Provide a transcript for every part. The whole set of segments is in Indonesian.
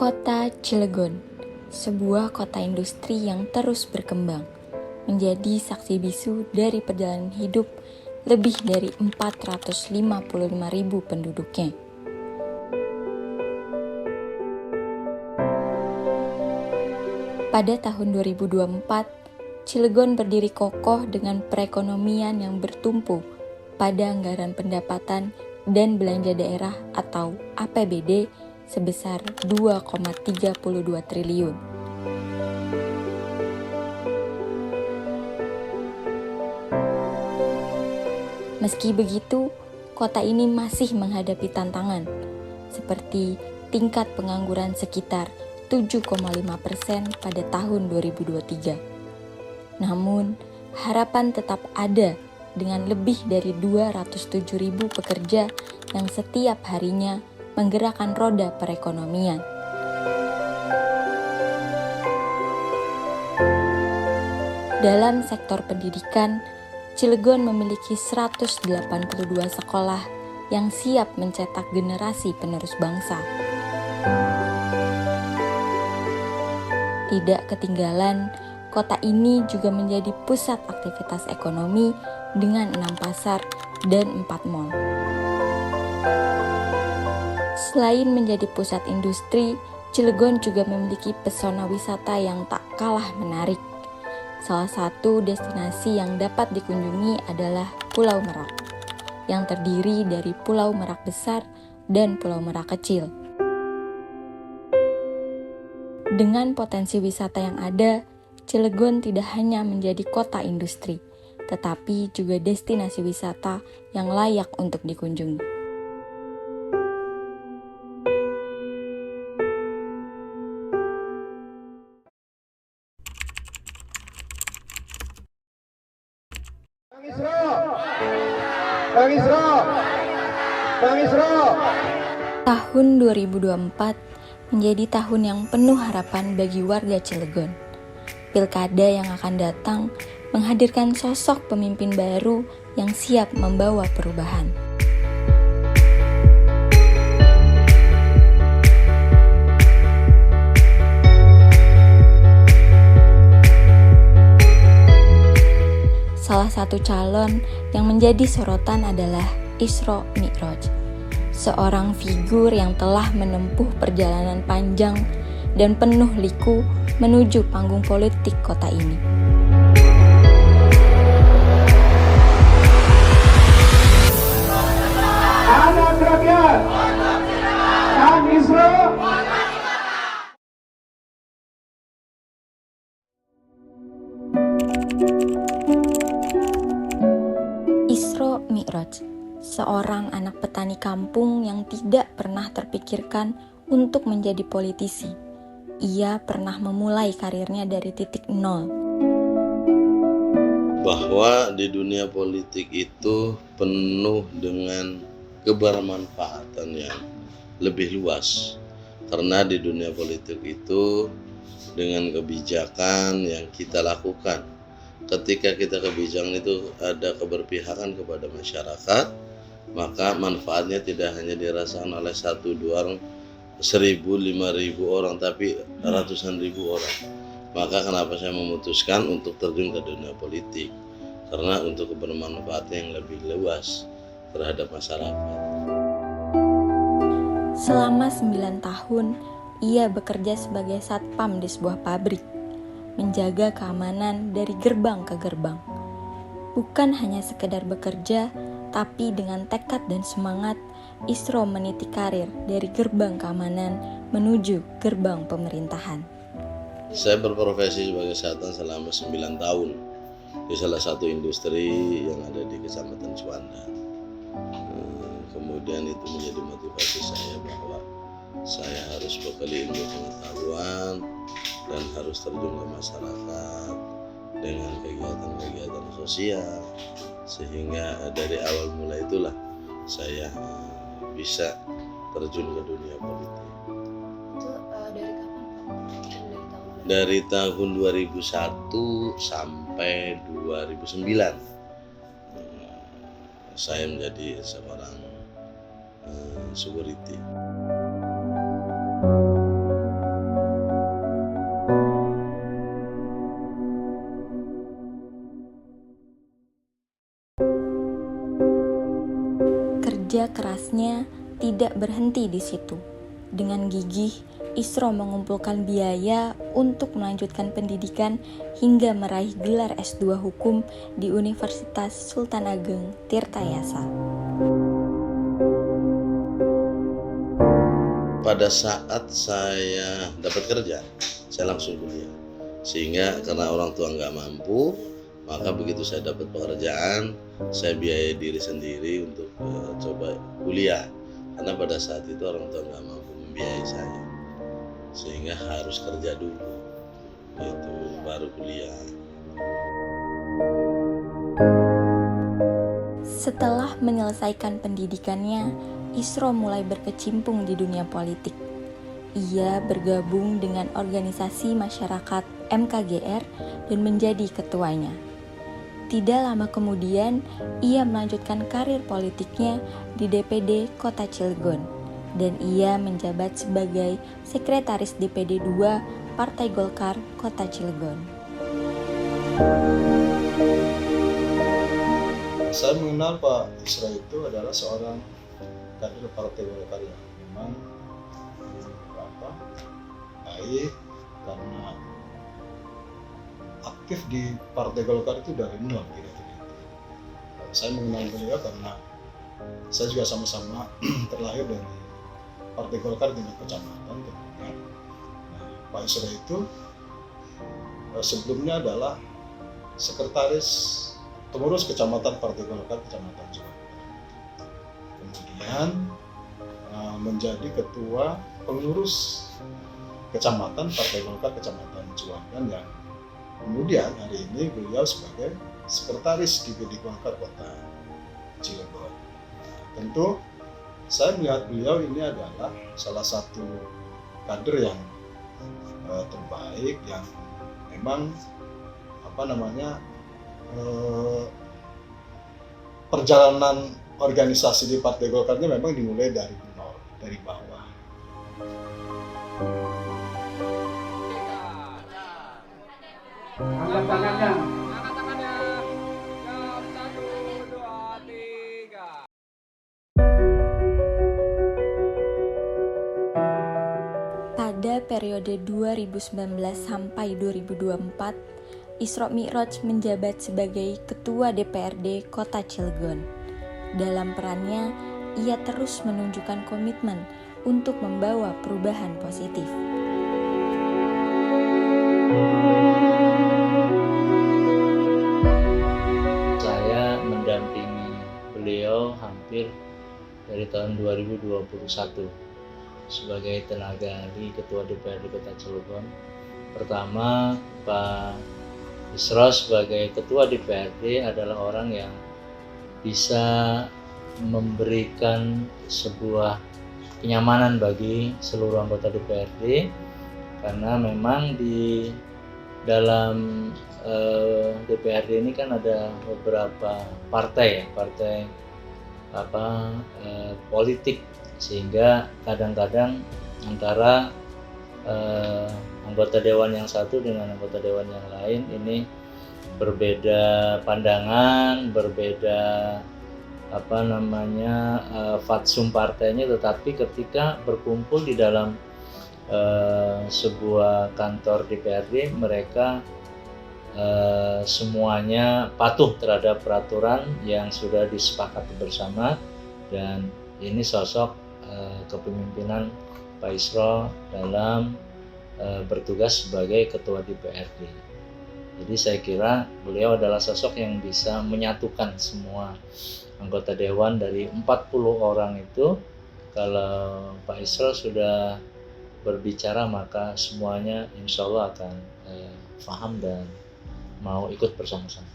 Kota Cilegon, sebuah kota industri yang terus berkembang, menjadi saksi bisu dari perjalanan hidup lebih dari 455.000 penduduknya. Pada tahun 2024, Cilegon berdiri kokoh dengan perekonomian yang bertumpu pada anggaran pendapatan dan belanja daerah atau APBD sebesar 2,32 triliun. Meski begitu, kota ini masih menghadapi tantangan, seperti tingkat pengangguran sekitar 7,5% pada tahun 2023. Namun, harapan tetap ada dengan lebih dari 207.000 pekerja yang setiap harinya menggerakkan roda perekonomian. Dalam sektor pendidikan, Cilegon memiliki 182 sekolah yang siap mencetak generasi penerus bangsa. Tidak ketinggalan, kota ini juga menjadi pusat aktivitas ekonomi dengan 6 pasar dan 4 mal. Selain menjadi pusat industri, Cilegon juga memiliki pesona wisata yang tak kalah menarik. Salah satu destinasi yang dapat dikunjungi adalah Pulau Merak, yang terdiri dari Pulau Merak Besar dan Pulau Merak Kecil. Dengan potensi wisata yang ada, Cilegon tidak hanya menjadi kota industri, tetapi juga destinasi wisata yang layak untuk dikunjungi. Bang Isro. Tahun 2024 menjadi tahun yang penuh harapan bagi warga Cilegon. Pilkada yang akan datang menghadirkan sosok pemimpin baru yang siap membawa perubahan. Salah satu calon yang menjadi sorotan adalah Isro Mi'raj, seorang figur yang telah menempuh perjalanan panjang dan penuh liku menuju panggung politik kota ini. Anak rakyat, Kang Isro. Isro Mi'raj, seorang anak petani kampung yang tidak pernah terpikirkan untuk menjadi politisi. Ia pernah memulai karirnya dari titik nol. Bahwa di dunia politik itu penuh dengan kebermanfaatan yang lebih luas. Karena di dunia politik itu dengan kebijakan yang kita lakukan, ketika kita kebijakan itu ada keberpihakan kepada masyarakat, maka manfaatnya tidak hanya dirasakan oleh 1-2 orang, 1.000, 5.000 orang, tapi ratusan ribu orang. Maka kenapa saya memutuskan untuk terjun ke dunia politik? Karena untuk kebermanfaatan yang lebih luas terhadap masyarakat. Selama 9 tahun, ia bekerja sebagai satpam di sebuah pabrik, menjaga keamanan dari gerbang ke gerbang. Bukan hanya sekedar bekerja, tapi dengan tekad dan semangat, Isro meniti karir dari gerbang keamanan menuju gerbang pemerintahan. Saya berprofesi sebagai satpam selama 9 tahun di salah satu industri yang ada di Kecamatan Suanda. Kemudian itu menjadi motivasi saya bahwa saya harus bekali ilmu pengetahuan dan harus terjun ke masyarakat dengan kegiatan-kegiatan sosial, sehingga dari awal mulai itulah saya bisa terjun ke dunia politik. Itu dari kapan Pak? Dari tahun 2001 sampai 2009 saya menjadi seorang security. tidak berhenti di situ. Dengan gigih, Isro mengumpulkan biaya untuk melanjutkan pendidikan hingga meraih gelar S2 Hukum di Universitas Sultan Ageng Tirtayasa. Pada saat saya dapat kerja, saya langsung kuliah. Sehingga karena orang tua nggak mampu, maka begitu saya dapat pekerjaan, saya biayai diri sendiri untuk coba kuliah. Karena pada saat itu orang tua nggak mampu membiayai saya, sehingga harus kerja dulu, itu baru kuliah. Setelah menyelesaikan pendidikannya, Isro mulai berkecimpung di dunia politik. Ia bergabung dengan organisasi masyarakat MKGR dan menjadi ketuanya. Tidak lama kemudian, ia melanjutkan karir politiknya di DPD Kota Cilegon, dan ia menjabat sebagai Sekretaris DPD 2 Partai Golkar Kota Cilegon. Saya mengenal Pak Isro itu adalah seorang kader Partai Golkar yang memang baik, karena aktif di Partai Golkar itu dari nol kira-kira. Saya mengenal beliau karena saya juga sama-sama terlahir dari Partai Golkar tingkat kecamatan. Pak Isro itu sebelumnya adalah sekretaris pengurus kecamatan Partai Golkar Kecamatan Juanda. Kemudian menjadi ketua pengurus kecamatan Partai Golkar Kecamatan Juanda, yang kemudian hari ini beliau sebagai sekretaris DPD Golkar Kota Cilegon. Tentu saya melihat beliau ini adalah salah satu kader yang terbaik, yang memang perjalanan organisasi di Partai Golkarnya memang dimulai dari nol, dari bawah. Angkat tangannya. Pada periode 2019 sampai 2024, Isro Mi'raj menjabat sebagai Ketua DPRD Kota Cilegon. Dalam perannya, ia terus menunjukkan komitmen untuk membawa perubahan positif. Saya mendampingi beliau hampir dari tahun 2021 sebagai tenaga ahli Ketua DPRD Kota Cilegon. Pertama, Pak Isro sebagai Ketua DPRD adalah orang yang bisa memberikan sebuah kenyamanan bagi seluruh anggota DPRD, karena memang di dalam DPRD ini kan ada beberapa partai politik, sehingga kadang-kadang antara anggota dewan yang satu dengan anggota dewan yang lain ini berbeda pandangan, berbeda fatsum partainya, tetapi ketika berkumpul di dalam sebuah kantor DPRD, mereka semuanya patuh terhadap peraturan yang sudah disepakati bersama, dan ini sosok kepemimpinan Pak Isro dalam bertugas sebagai Ketua DPRD. Jadi saya kira beliau adalah sosok yang bisa menyatukan semua anggota dewan dari 40 orang itu. Kalau Pak Isro sudah berbicara, maka semuanya insya Allah akan paham dan mau ikut bersama-sama.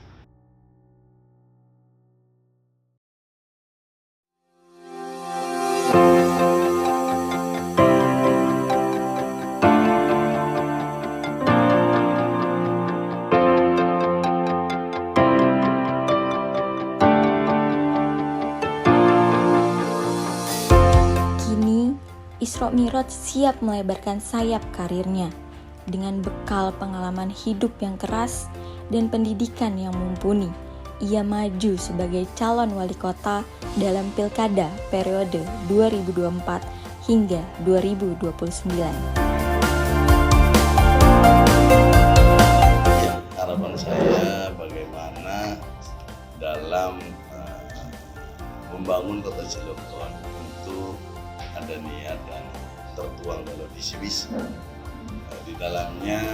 Isro Mi'raj siap melebarkan sayap karirnya dengan bekal pengalaman hidup yang keras dan pendidikan yang mumpuni. ia maju sebagai calon wali kota dalam Pilkada periode 2024 hingga 2029. Harapan saya bagaimana dalam membangun kota Cilegon untuk ada niat dan tertuang dalam visi misi. Di dalamnya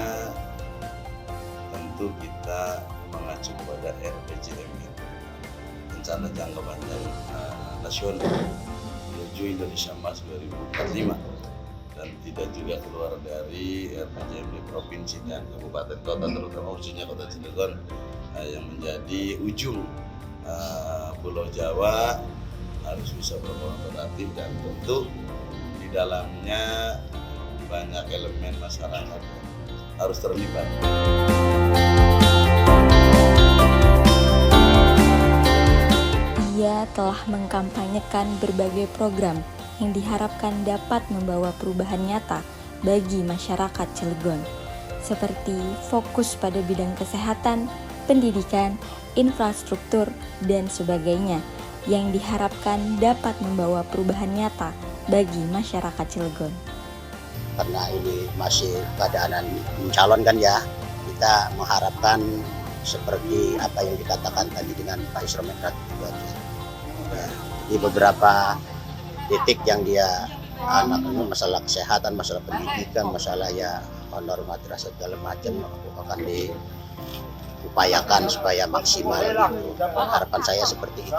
tentu kita mengacu pada RPJMN, rencana jangka panjang nasional menuju Indonesia Emas 2045, dan tidak juga keluar dari RPJMD provinsi dan kabupaten kota, terutama khususnya kota Cilegon yang menjadi ujung Pulau Jawa harus bisa berkooperatif, dan tentu di dalamnya banyak elemen masyarakat harus terlibat. Ia telah mengkampanyekan berbagai program yang diharapkan dapat membawa perubahan nyata bagi masyarakat Cilegon, seperti fokus pada bidang kesehatan, pendidikan, infrastruktur, dan sebagainya, yang diharapkan dapat membawa perubahan nyata bagi masyarakat Cilegon. Karena ini masih keadaan mencalonkan ya, kita mengharapkan seperti apa yang dikatakan tadi dengan Pak Isro Menrat itu aja. Ya, di beberapa titik yang dia masalah kesehatan, masalah pendidikan, masalah ya honor madrasah segala macam akan diupayakan supaya maksimal. Harapan saya seperti itu.